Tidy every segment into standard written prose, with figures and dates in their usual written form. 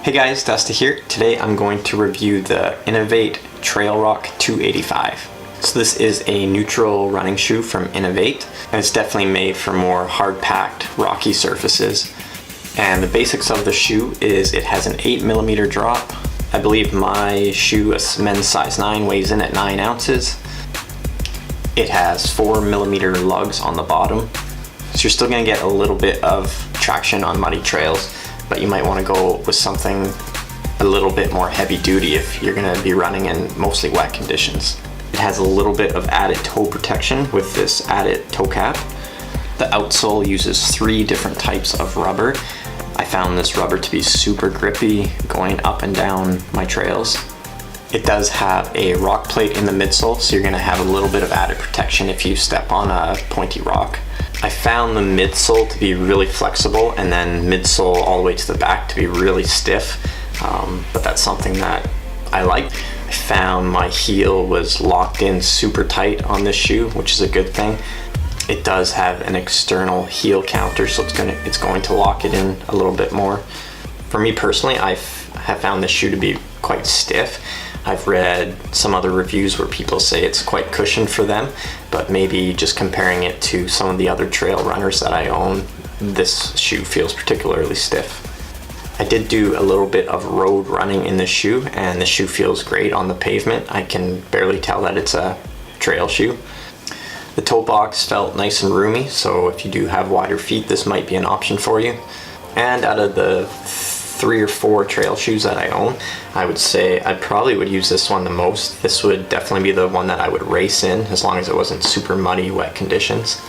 Hey guys, Dusty here. Today I'm going to review the Inov-8 Trailroc 285. So this is a neutral running shoe from Inov-8, and it's definitely made for more hard-packed, rocky surfaces. And the basics of the shoe is it has an 8mm drop. I believe my shoe, a men's size 9, weighs in at 9 ounces. It has 4mm lugs on the bottom. So you're still going to get a little bit of traction on muddy trails, but you might want to go with something a little bit more heavy duty if you're going to be running in mostly wet conditions. It has a little bit of added toe protection with this added toe cap. The outsole uses 3 different types of rubber. I found this rubber to be super grippy going up and down my trails. It does have a rock plate in the midsole, so you're going to have a little bit of added protection if you step on a pointy rock. I found the midsole to be really flexible, and then midsole all the way to the back to be really stiff, but that's something that I like. I found my heel was locked in super tight on this shoe, which is a good thing. It does have an external heel counter, so it's going to lock it in a little bit more. For me personally, I have found this shoe to be quite stiff. I've read some other reviews where people say it's quite cushioned for them, but maybe just comparing it to some of the other trail runners that I own, this shoe feels particularly stiff. I did do a little bit of road running in this shoe, and the shoe feels great on the pavement. I can barely tell that it's a trail shoe. The toe box felt nice and roomy, so if you do have wider feet, this might be an option for you. And out of the 3 or 4 trail shoes that I own, I would say I probably would use this one the most. This would definitely be the one that I would race in, as long as it wasn't super muddy, wet conditions.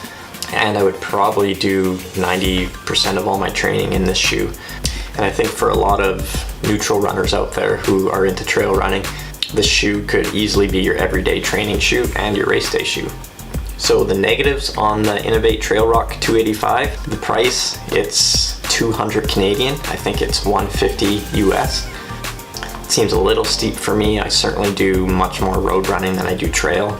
And I would probably do 90% of all my training in this shoe. And I think for a lot of neutral runners out there who are into trail running, this shoe could easily be your everyday training shoe and your race day shoe. So the negatives on the Inov-8 Trailroc 285, the price, it's 200 Canadian. I think it's 150 US. It seems a little steep for me. I certainly do much more road running than I do trail.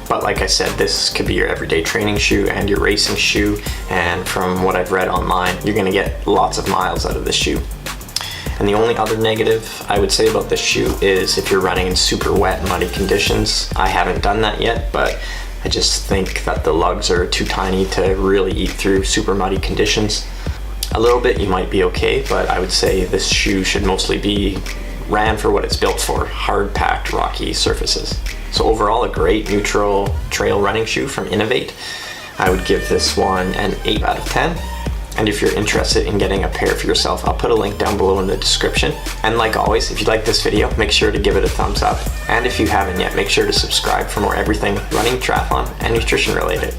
But like I said, this could be your everyday training shoe and your racing shoe. And from what I've read online, you're gonna get lots of miles out of this shoe. And the only other negative I would say about this shoe is if you're running in super wet, muddy conditions. I haven't done that yet, but I just think that the lugs are too tiny to really eat through super muddy conditions. A little bit you might be okay, but I would say this shoe should mostly be ran for what it's built for, hard-packed, rocky surfaces. So overall, a great neutral trail running shoe from Inov-8. I would give this one an 8 out of 10. And if you're interested in getting a pair for yourself, I'll put a link down below in the description. And like always, if you like this video, make sure to give it a thumbs up. And if you haven't yet, make sure to subscribe for more everything running, triathlon, and nutrition related.